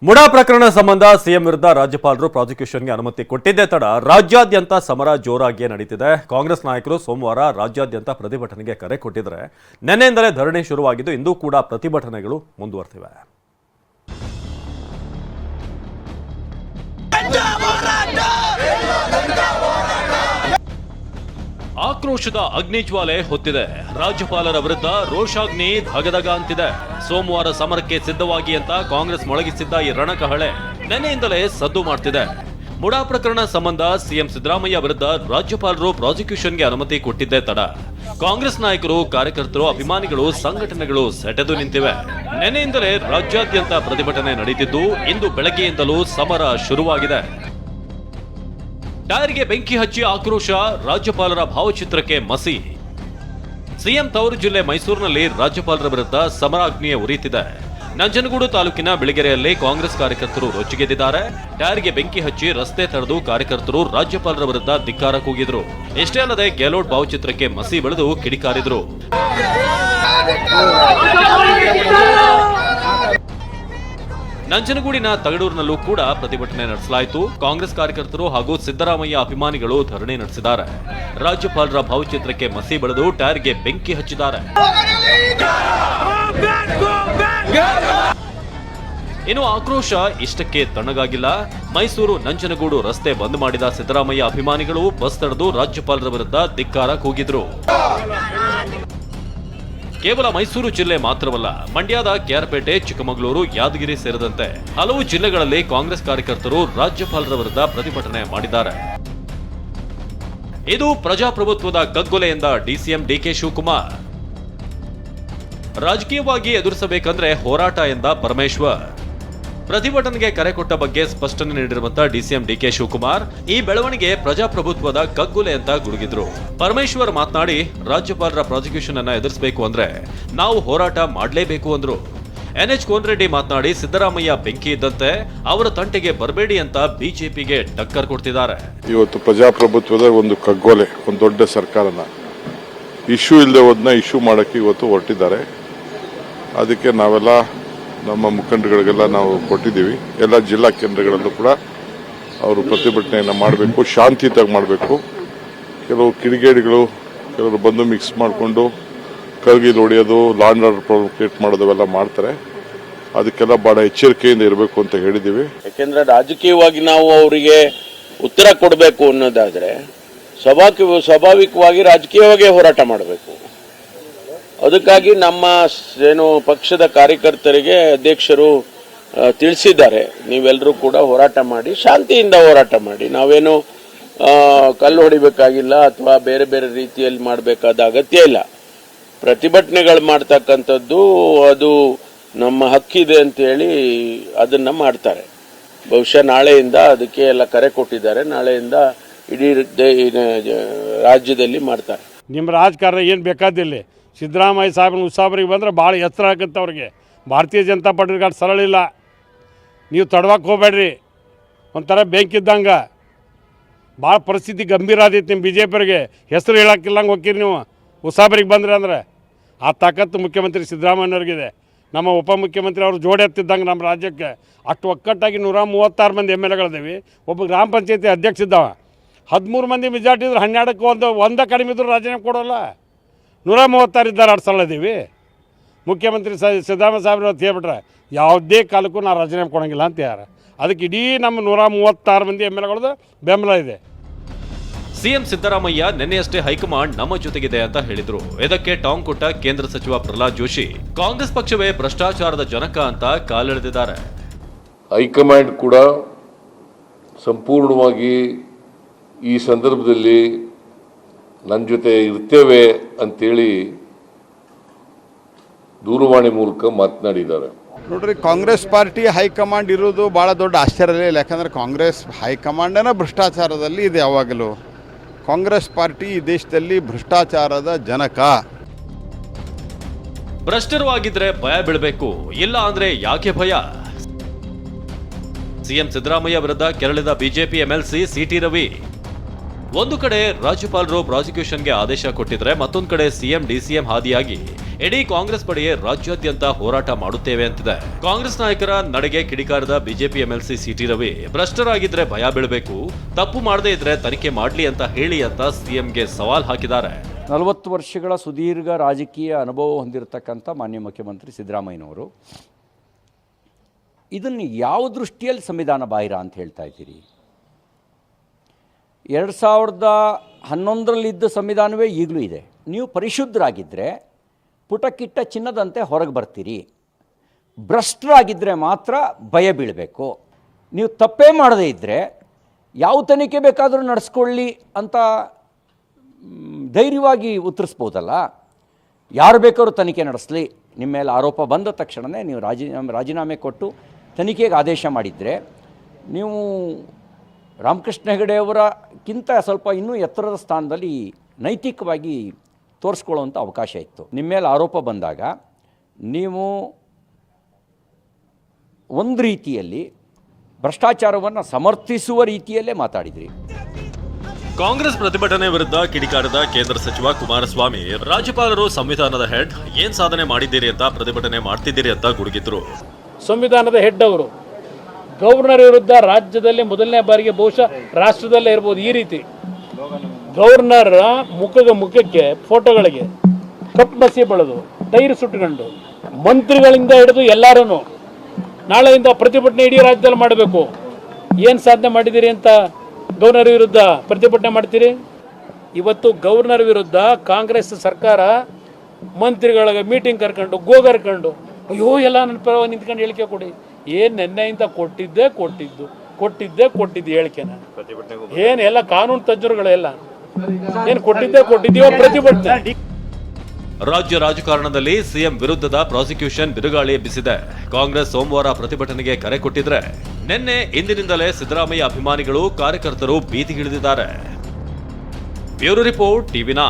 ಮುಡಾ ಪ್ರಕರಣ ಸಂಬಂಧ ಸಿಎಂ ವಿರುದ್ಧ ರಾಜ್ಯಪಾಲರು ಪ್ರಾಸಿಕ್ಯೂಷನ್ಗೆ ಅನುಮತಿ ಕೊಟ್ಟಿದ್ದೇ ತಡ ರಾಜ್ಯಾದ್ಯಂತ ಸಮರ ಜೋರಾಗಿಯೇ ನಡೀತಿದೆ. ಕಾಂಗ್ರೆಸ್ ನಾಯಕರು ಸೋಮವಾರ ರಾಜ್ಯಾದ್ಯಂತ ಪ್ರತಿಭಟನೆಗೆ ಕರೆ ಕೊಟ್ಟಿದ್ದಾರೆ. ನಿನ್ನೆಯಿಂದಲೇ ಧರಣಿ ಶುರುವಾಗಿದ್ದು ಇಂದು ಕೂಡ ಪ್ರತಿಭಟನೆಗಳು ಮುಂದುವರೆದಿವೆ. ಆಕ್ರೋಶದ ಅಗ್ನಿಜ್ವಾಲೆ ಹೊತ್ತಿದೆ. ರಾಜ್ಯಪಾಲರ ವಿರುದ್ಧ ರೋಷಾಗ್ನಿ ಧಗಧಗ ಅಂತಿದೆ. ಸೋಮವಾರ ಸಮರಕ್ಕೆ ಸಿದ್ಧವಾಗಿ ಅಂತ ಕಾಂಗ್ರೆಸ್ ಮೊಳಗಿಸಿದ್ದ ಈ ರಣಕಹಳೆ ನಿನ್ನೆಯಿಂದಲೇ ಸದ್ದು ಮಾಡ್ತಿದೆ. ಮುಡಾ ಪ್ರಕರಣ ಸಂಬಂಧ ಸಿಎಂ ಸಿದ್ದರಾಮಯ್ಯ ವಿರುದ್ಧ ರಾಜ್ಯಪಾಲರು ಪ್ರಾಸಿಕ್ಯೂಷನ್ಗೆ ಅನುಮತಿ ಕೊಟ್ಟಿದ್ದೇ ತಡ ಕಾಂಗ್ರೆಸ್ ನಾಯಕರು, ಕಾರ್ಯಕರ್ತರು, ಅಭಿಮಾನಿಗಳು, ಸಂಘಟನೆಗಳು ಸೆಟೆದು ನಿಂತಿವೆ. ನಿನ್ನೆಯಿಂದಲೇ ರಾಜ್ಯಾದ್ಯಂತ ಪ್ರತಿಭಟನೆ ನಡೀತಿದ್ದು ಇಂದು ಬೆಳಗ್ಗೆಯಿಂದಲೂ ಸಮರ ಶುರುವಾಗಿದೆ. ಟೈರ್ಗೆ ಬೆಂಕಿ ಹಚ್ಚಿ ಆಕ್ರೋಶ, ರಾಜ್ಯಪಾಲರ ಭಾವಚಿತ್ರಕ್ಕೆ ಮಸಿ. ಸಿಎಂ ತವರು ಜಿಲ್ಲೆ ಮೈಸೂರಿನಲ್ಲಿ ರಾಜ್ಯಪಾಲರ ವಿರುದ್ಧ ಸಮರಾಗ್ನಿಯೇ ಉರಿಯುತ್ತಿದೆ. ನಂಜನಗೂಡು ತಾಲೂಕಿನ ಬಿಳಿಗೆರೆಯಲ್ಲಿ ಕಾಂಗ್ರೆಸ್ ಕಾರ್ಯಕರ್ತರು ರೊಚ್ಚಿಗೆದ್ದಿದ್ದಾರೆ. ಟೈರ್ಗೆ ಬೆಂಕಿ ಹಚ್ಚಿ ರಸ್ತೆ ತಡೆದು ಕಾರ್ಯಕರ್ತರು ರಾಜ್ಯಪಾಲರ ವಿರುದ್ಧ ಧಿಕ್ಕಾರ ಕೂಗಿದ್ರು. ಇಷ್ಟೇ ಅಲ್ಲದೆ ಗೆಹ್ಲೋಟ್ ಭಾವಚಿತ್ರಕ್ಕೆ ಮಸಿ ಬೆಳೆದು ಕಿಡಿಕಾರಿದ್ರು. ನಂಜನಗೂಡಿನ ತಗಡೂರಿನಲ್ಲೂ ಕೂಡ ಪ್ರತಿಭಟನೆ ನಡೆಸಲಾಯಿತು. ಕಾಂಗ್ರೆಸ್ ಕಾರ್ಯಕರ್ತರು ಹಾಗೂ ಸಿದ್ದರಾಮಯ್ಯ ಅಭಿಮಾನಿಗಳು ಧರಣಿ ನಡೆಸಿದ್ದಾರೆ. ರಾಜ್ಯಪಾಲರ ಭಾವಚಿತ್ರಕ್ಕೆ ಮಸಿ ಬೆಳೆದು ಟೈರ್ಗೆ ಬೆಂಕಿ ಹಚ್ಚಿದ್ದಾರೆ. ಇನ್ನು ಆಕ್ರೋಶ ಇಷ್ಟಕ್ಕೆ ತಣ್ಣಗಾಗಿಲ್ಲ. ಮೈಸೂರು ನಂಜನಗೂಡು ರಸ್ತೆ ಬಂದ್ ಮಾಡಿದ ಸಿದ್ದರಾಮಯ್ಯ ಅಭಿಮಾನಿಗಳು ಬಸ್ ತಡೆದು ರಾಜ್ಯಪಾಲರ ವಿರುದ್ಧ ಧಿಕ್ಕಾರ ಕೂಗಿದ್ರು. ಕೇವಲ ಮೈಸೂರು ಜಿಲ್ಲೆ ಮಾತ್ರವಲ್ಲ, ಮಂಡ್ಯದ ಕೆಆರ್ಪೇಟೆ, ಚಿಕ್ಕಮಗಳೂರು, ಯಾದಗಿರಿ ಸೇರಿದಂತೆ ಹಲವು ಜಿಲ್ಲೆಗಳಲ್ಲಿ ಕಾಂಗ್ರೆಸ್ ಕಾರ್ಯಕರ್ತರು ರಾಜ್ಯಪಾಲರ ವಿರುದ್ಧ ಪ್ರತಿಭಟನೆ ಮಾಡಿದ್ದಾರೆ. ಇದು ಪ್ರಜಾಪ್ರಭುತ್ವದ ಕಗ್ಗೊಲೆ ಎಂದ ಡಿಸಿಎಂ ಡಿಕೆ ಶಿವಕುಮಾರ್. ರಾಜಕೀಯವಾಗಿ ಎದುರಿಸಬೇಕಂದ್ರೆ ಹೋರಾಟ ಎಂದ ಪರಮೇಶ್ವರ್. ಪ್ರತಿಭಟನೆಗೆ ಕರೆ ಕೊಟ್ಟ ಬಗ್ಗೆ ಸ್ಪಷ್ಟನೆ ನೀಡಿರುವಂತಹ ಡಿಸಿಎಂ ಡಿಕೆ ಶಿವಕುಮಾರ್ ಈ ಬೆಳವಣಿಗೆ ಪ್ರಜಾಪ್ರಭುತ್ವದ ಕಗ್ಗೊಲೆ ಅಂತ ಗುಡುಗಿದ್ರು. ಪರಮೇಶ್ವರ್ ಮಾತನಾಡಿ, ರಾಜ್ಯಪಾಲರ ಪ್ರಾಸಿಕ್ಯೂಷನ್ ಅನ್ನ ಎದುರಿಸಬೇಕು ಅಂದ್ರೆ ನಾವು ಹೋರಾಟ ಮಾಡಲೇಬೇಕು ಅಂದ್ರು. ಎನ್ಎಚ್ ಕೋನರೆಡ್ಡಿ ಮಾತನಾಡಿ, ಸಿದ್ದರಾಮಯ್ಯ ಬೆಂಕಿ ಇದ್ದಂತೆ ಅವರ ತಂಟೆಗೆ ಬರಬೇಡಿ ಅಂತ ಬಿಜೆಪಿಗೆ ಟಕ್ಕರ್ ಕೊಡ್ತಿದ್ದಾರೆ. ಇವತ್ತು ಪ್ರಜಾಪ್ರಭುತ್ವದ ಒಂದು ಕಗ್ಗೊಲೆ, ಒಂದು ದೊಡ್ಡ ಸರ್ಕಾರನ ಇಶ್ಯೂ ಇಲ್ಲದೆ ಹೋದ್ನ ಇಶ್ಯೂ ಮಾಡಕ್ಕೆ ಇವತ್ತು ಹೊರಟಿದ್ದಾರೆ. ಅದಕ್ಕೆ ನಾವೆಲ್ಲ ನಮ್ಮ ಮುಖಂಡಗಳಿಗೆಲ್ಲ ನಾವು ಕೊಟ್ಟಿದ್ದೀವಿ. ಎಲ್ಲ ಜಿಲ್ಲಾ ಕೇಂದ್ರಗಳಲ್ಲೂ ಕೂಡ ಅವರು ಪ್ರತಿಭಟನೆಯನ್ನು ಮಾಡಬೇಕು, ಶಾಂತಿಯುತವಾಗಿ ಮಾಡಬೇಕು. ಕೆಲವು ಕಿಡಿಗೇಡಿಗಳು ಕೆಲವರು ಬಂದು ಮಿಕ್ಸ್ ಮಾಡಿಕೊಂಡು ಕರ್ಗಿಲ್ ಹೊಡೆಯೋದು, ಲಾಂಡ್ ಆರ್ಡರ್ ಪ್ರಾಬ್ಲಮ್ ಕ್ರಿಯೇಟ್ ಮಾಡೋದವೆಲ್ಲ ಮಾಡ್ತಾರೆ. ಅದಕ್ಕೆಲ್ಲ ಬಹಳ ಎಚ್ಚರಿಕೆಯಿಂದ ಇರಬೇಕು ಅಂತ ಹೇಳಿದ್ದೀವಿ. ಯಾಕೆಂದ್ರೆ ರಾಜಕೀಯವಾಗಿ ನಾವು ಅವರಿಗೆ ಉತ್ತರ ಕೊಡಬೇಕು ಅನ್ನೋದಾದ್ರೆ ಸ್ವಾಭಾವಿಕವಾಗಿ ರಾಜಕೀಯವಾಗಿ ಹೋರಾಟ ಮಾಡಬೇಕು. ಅದಕ್ಕಾಗಿ ನಮ್ಮ ಪಕ್ಷದ ಕಾರ್ಯಕರ್ತರಿಗೆ ಅಧ್ಯಕ್ಷರು ತಿಳಿಸಿದ್ದಾರೆ, ನೀವೆಲ್ಲರೂ ಕೂಡ ಹೋರಾಟ ಮಾಡಿ, ಶಾಂತಿಯಿಂದ ಹೋರಾಟ ಮಾಡಿ. ನಾವೇನು ಕಲ್ಲು ಹೊಡಿಬೇಕಾಗಿಲ್ಲ ಅಥವಾ ಬೇರೆ ಬೇರೆ ರೀತಿಯಲ್ಲಿ ಮಾಡಬೇಕಾದ ಅಗತ್ಯ ಇಲ್ಲ. ಪ್ರತಿಭಟನೆಗಳು ಮಾಡ್ತಕ್ಕಂಥದ್ದು ಅದು ನಮ್ಮ ಹಕ್ಕಿದೆ ಅಂತೇಳಿ ಅದನ್ನ ಮಾಡ್ತಾರೆ. ಬಹುಶಃ ನಾಳೆಯಿಂದ ಅದಕ್ಕೆ ಎಲ್ಲ ಕರೆ ಕೊಟ್ಟಿದ್ದಾರೆ. ನಾಳೆಯಿಂದ ಇಡೀ ರಾಜ್ಯದಲ್ಲಿ ಮಾಡ್ತಾರೆ. ನಿಮ್ಮ ರಾಜಕಾರಣ ಏನು ಬೇಕಾದಿಲ್ಲ. ಸಿದ್ದರಾಮಯ್ಯ ಸಾಹೇಬ್ರ ಉತ್ಸಾಹರಿಗೆ ಬಂದರೆ ಭಾಳ ಎತ್ತರ ಆಗುತ್ತೆ ಅವ್ರಿಗೆ. ಭಾರತೀಯ ಜನತಾ ಪಾರ್ಟಿಗೆ ಅಷ್ಟು ಸರಳ ಇಲ್ಲ. ನೀವು ತಡವಕ್ಕೆ ಹೋಗ್ಬೇಡ್ರಿ. ಒಂಥರ ಬೆಂಕಿದ್ದಂಗೆ ಭಾಳ ಪರಿಸ್ಥಿತಿ ಗಂಭೀರ ಆದೈತಿ. ನಿಮ್ಮ ಬಿ ಜೆ ಪಿಯವ್ರಿಗೆ ಹೆಸರು ಹೇಳೋಕ್ಕಿಲ್ಲಂಗೆ ಹೋಗ್ತೀರಿ ನೀವು ಉತ್ಸಾಹರಿಗೆ ಬಂದರೆ. ಅಂದರೆ ಆ ತಾಕತ್ತು ಮುಖ್ಯಮಂತ್ರಿ ಸಿದ್ದರಾಮಯ್ಯವ್ರಿಗಿದೆ. ನಮ್ಮ ಉಪಮುಖ್ಯಮಂತ್ರಿ ಅವರು ಜೋಡಿ ಎತ್ತಿದ್ದಂಗೆ ನಮ್ಮ ರಾಜ್ಯಕ್ಕೆ ಅಷ್ಟು ಒಕ್ಕಟ್ಟಾಗಿ 136 ಮಂದಿ ಎಮ್ ಎಲ್ ಎಗಳಿದ್ದೀವಿ. ಒಬ್ಬ ಗ್ರಾಮ ಪಂಚಾಯತಿ ಅಧ್ಯಕ್ಷ ಇದ್ದಾವ. 13 ಮಂದಿ ಮೆಜಾರಿಟಿ ಇದ್ರೆ 12ಕ್ಕೆ ಒಂದೇ ಕಡಿಮೆ ಇದ್ರೂ ರಾಜೀನಾಮೆ ಕೊಡೋಲ್ಲ. 136 ಇದ್ದಾರೆ. 2 ಸಲ ಇದ್ದೀವಿ. ಮುಖ್ಯಮಂತ್ರಿ ಸಿದ್ದರಾಮಯ್ಯ ಸಾಹೇಬ್ರು ಅಂತ ಹೇಳ್ಬಿಟ್ರೆ ಯಾವುದೇ ಕಾಲಕ್ಕೂ ನಾವು ರಾಜೀನಾಮೆ ಕೊಡೋಂಗಿಲ್ಲ ಅಂತ ಯಾರು. ಅದಕ್ಕೆ ಇಡೀ ನಮ್ಮ 136 ಮಂದಿ ಎಮ್ ಎಲ್ ಎಗಳದ್ದು ಬೆಂಬಲ ಇದೆ. ಸಿಎಂ ಸಿದ್ದರಾಮಯ್ಯ ನಿನ್ನೆಯಷ್ಟೇ ಹೈಕಮಾಂಡ್ ನಮ್ಮ ಜೊತೆಗಿದೆ ಅಂತ ಹೇಳಿದ್ರು. ಇದಕ್ಕೆ ಟಾಂಗ್ ಕೊಟ್ಟ ಕೇಂದ್ರ ಸಚಿವ ಪ್ರಹ್ಲಾದ್ ಜೋಶಿ, ಕಾಂಗ್ರೆಸ್ ಪಕ್ಷವೇ ಭ್ರಷ್ಟಾಚಾರದ ಜನಕ ಅಂತ ಕಾಲೆಳೆದಿದ್ದಾರೆ. ಹೈಕಮಾಂಡ್ ಕೂಡ ಸಂಪೂರ್ಣವಾಗಿ ಈ ಸಂದರ್ಭದಲ್ಲಿ ನನ್ನ ಜೊತೆ ಇರ್ತೇವೆ ಅಂತೇಳಿ ದೂರವಾಣಿ ಮೂಲಕ ಮಾತನಾಡಿದ್ದಾರೆ. ನೋಡ್ರಿ, ಕಾಂಗ್ರೆಸ್ ಪಾರ್ಟಿ ಹೈಕಮಾಂಡ್ ಇರೋದು ಭಾಳ ದೊಡ್ಡ ಆಶ್ಚರ್ಯ ಇಲ್ಲ. ಯಾಕಂದರೆ ಕಾಂಗ್ರೆಸ್ ಹೈಕಮಾಂಡನ ಭ್ರಷ್ಟಾಚಾರದಲ್ಲಿ ಇದೆ. ಯಾವಾಗಲೂ ಕಾಂಗ್ರೆಸ್ ಪಾರ್ಟಿ ಈ ದೇಶದಲ್ಲಿ ಭ್ರಷ್ಟಾಚಾರದ ಜನಕ. ಭ್ರಷ್ಟರು ಆಗಿದ್ರೆ ಭಯ ಬೀಳಬೇಕು, ಇಲ್ಲ ಅಂದ್ರೆ ಯಾಕೆ ಭಯ? ಸಿಎಂ ಸಿದ್ದರಾಮಯ್ಯ ವಿರುದ್ಧ ಕೆರಳಿದ ಬಿಜೆಪಿ ಎಂಎಲ್ಸಿ ಸಿಟಿ ರವಿ ಒಂದು ಕಡೆ ರಾಜ್ಯಪಾಲರು ಪ್ರಾಸಿಕ್ಯೂಷನ್ಗೆ ಆದೇಶ ಕೊಟ್ಟಿದ್ರೆ ಮತ್ತೊಂದು ಕಡೆ ಸಿಎಂ ಡಿಸಿಎಂ ಹಾದಿಯಾಗಿ ಇಡೀ ಕಾಂಗ್ರೆಸ್ ಪಡೆಯೇ ರಾಜ್ಯಾದ್ಯಂತ ಹೋರಾಟ ಮಾಡುತ್ತೇವೆ ಅಂತಿದೆ. ಕಾಂಗ್ರೆಸ್ ನಾಯಕರ ನಡೆಗೆ ಕಿಡಿಕಾರದ ಬಿಜೆಪಿ ಎಂಎಲ್ಸಿ ಸಿಟಿ ರವಿ ಭ್ರಷ್ಟರಾಗಿದ್ರೆ ಭಯ ಬೀಳಬೇಕು, ತಪ್ಪು ಮಾಡದೇ ಇದ್ರೆ ತನಿಖೆ ಮಾಡ್ಲಿ ಅಂತ ಹೇಳಿ ಅಂತ ಸಿಎಂಗೆ ಸವಾಲ್ ಹಾಕಿದ್ದಾರೆ. 40 ವರ್ಷಗಳ ಸುದೀರ್ಘ ರಾಜಕೀಯ ಅನುಭವ ಹೊಂದಿರತಕ್ಕಂಥ ಮಾನ್ಯ ಮುಖ್ಯಮಂತ್ರಿ ಸಿದ್ದರಾಮಯ್ಯನವರು ಇದನ್ನು ಯಾವ ದೃಷ್ಟಿಯಲ್ಲಿ ಸಂವಿಧಾನ ಬಾಹಿರ ಅಂತ ಹೇಳ್ತಾ ಇದ್ದೀರಿ? 2011ರಲ್ಲಿದ್ದ ಸಂವಿಧಾನವೇ ಈಗಲೂ ಇದೆ. ನೀವು ಪರಿಶುದ್ಧರಾಗಿದ್ದರೆ ಪುಟಕ್ಕಿಟ್ಟ ಚಿನ್ನದಂತೆ ಹೊರಗೆ ಬರ್ತೀರಿ. ಭ್ರಷ್ಟರಾಗಿದ್ದರೆ ಮಾತ್ರ ಭಯ ಬೀಳಬೇಕು. ನೀವು ತಪ್ಪೇ ಮಾಡದೇ ಇದ್ದರೆ ಯಾವ ತನಿಖೆ ಬೇಕಾದರೂ ನಡೆಸ್ಕೊಳ್ಳಿ ಅಂತ ಧೈರ್ಯವಾಗಿ ಉತ್ತರಿಸ್ಬೋದಲ್ಲ. ಯಾರು ಬೇಕಾದ್ರೂ ತನಿಖೆ ನಡೆಸಲಿ, ನಿಮ್ಮ ಮೇಲೆ ಆರೋಪ ಬಂದ ತಕ್ಷಣವೇ ನೀವು ರಾಜೀನಾಮೆ ಕೊಟ್ಟು ತನಿಖೆಗೆ ಆದೇಶ ಮಾಡಿದರೆ ನೀವು ರಾಮಕೃಷ್ಣ ಹೆಗಡೆ ಅವರಕ್ಕಿಂತ ಸ್ವಲ್ಪ ಇನ್ನೂ ಎತ್ತರದ ಸ್ಥಾನದಲ್ಲಿ ನೈತಿಕವಾಗಿ ತೋರಿಸ್ಕೊಳ್ಳುವಂಥ ಅವಕಾಶ ಇತ್ತು. ನಿಮ್ಮ ಮೇಲೆ ಆರೋಪ ಬಂದಾಗ ನೀವು ಒಂದು ರೀತಿಯಲ್ಲಿ ಭ್ರಷ್ಟಾಚಾರವನ್ನು ಸಮರ್ಥಿಸುವ ರೀತಿಯಲ್ಲೇ ಮಾತಾಡಿದ್ರಿ. ಕಾಂಗ್ರೆಸ್ ಪ್ರತಿಭಟನೆ ವಿರುದ್ಧ ಕಿಡಿಕಾರದ ಕೇಂದ್ರ ಸಚಿವ ಕುಮಾರಸ್ವಾಮಿ ರಾಜ್ಯಪಾಲರು ಸಂವಿಧಾನದ ಹೆಡ್ ಏನ್ ಸಾಧನೆ ಮಾಡಿದ್ದೀರಿ ಅಂತ ಪ್ರತಿಭಟನೆ ಮಾಡ್ತಿದ್ದೀರಿ ಅಂತ ಗುಡುಗಿದ್ರು. ಸಂವಿಧಾನದ ಹೆಡ್ ಅವರು ಗವರ್ನರ್ ವಿರುದ್ಧ ರಾಜ್ಯದಲ್ಲಿ ಮೊದಲನೇ ಬಾರಿಗೆ ಬಹುಶಃ ರಾಷ್ಟ್ರದಲ್ಲೇ ಇರ್ಬೋದು ಈ ರೀತಿ ಗವರ್ನರ್ ಮುಖಕ್ಕೆ ಫೋಟೋಗಳಿಗೆ ಕಪ್ಪು ಮಸಿ ಬೆಳೆದು ಟೈರ್ ಸುಟ್ಕೊಂಡು ಮಂತ್ರಿಗಳಿಂದ ಹಿಡಿದು ಎಲ್ಲರೂ ನಾಳೆಯಿಂದ ಪ್ರತಿಭಟನೆ ಇಡೀ ರಾಜ್ಯದಲ್ಲಿ ಮಾಡಬೇಕು. ಏನು ಸಾಧನೆ ಮಾಡಿದ್ದೀರಿ ಅಂತ ಗವರ್ನರ್ ವಿರುದ್ಧ ಪ್ರತಿಭಟನೆ ಮಾಡ್ತೀರಿ? ಇವತ್ತು ಗವರ್ನರ್ ವಿರುದ್ಧ ಕಾಂಗ್ರೆಸ್ ಸರ್ಕಾರ ಮಂತ್ರಿಗಳಿಗೆ ಮೀಟಿಂಗ್ ಕರ್ಕೊಂಡು ಗೋಗರ್ಕೊಂಡು ಅಯ್ಯೋ ಎಲ್ಲ ನನ್ನ ಪರವಾಗಿ ನಿಂತ್ಕೊಂಡು ಹೇಳಿಕೆ ಕೊಡಿ. ಏನು ನೆನ್ನೆಯಿಂದ ಕೊಟ್ಟಿದ್ದು ಹೇಳಿಕೆನ ಏನು ಎಲ್ಲ ಕಾನೂನು ತಜ್ಞರುಗಳೆಲ್ಲ ಏನು ಕೊಟ್ಟಿದ್ದೀವೋ ಪ್ರತಿಭಟನೆ. ರಾಜ್ಯ ರಾಜಕಾರಣದಲ್ಲಿ ಸಿಎಂ ವಿರುದ್ಧದ ಪ್ರಾಸಿಕ್ಯೂಷನ್ ಬಿರುಗಾಳಿ ಎಬ್ಬಿಸಿದೆ. ಕಾಂಗ್ರೆಸ್ ಸೋಮವಾರ ಪ್ರತಿಭಟನೆಗೆ ಕರೆ ಕೊಟ್ಟಿದ್ರೆ ನಿನ್ನೆ ಇಂದಿನಿಂದಲೇ ಸಿದ್ದರಾಮಯ್ಯ ಅಭಿಮಾನಿಗಳು ಕಾರ್ಯಕರ್ತರು ಬೀದಿಗಿಳಿದಿದ್ದಾರೆ. Bureau report, ಟಿವಿ9.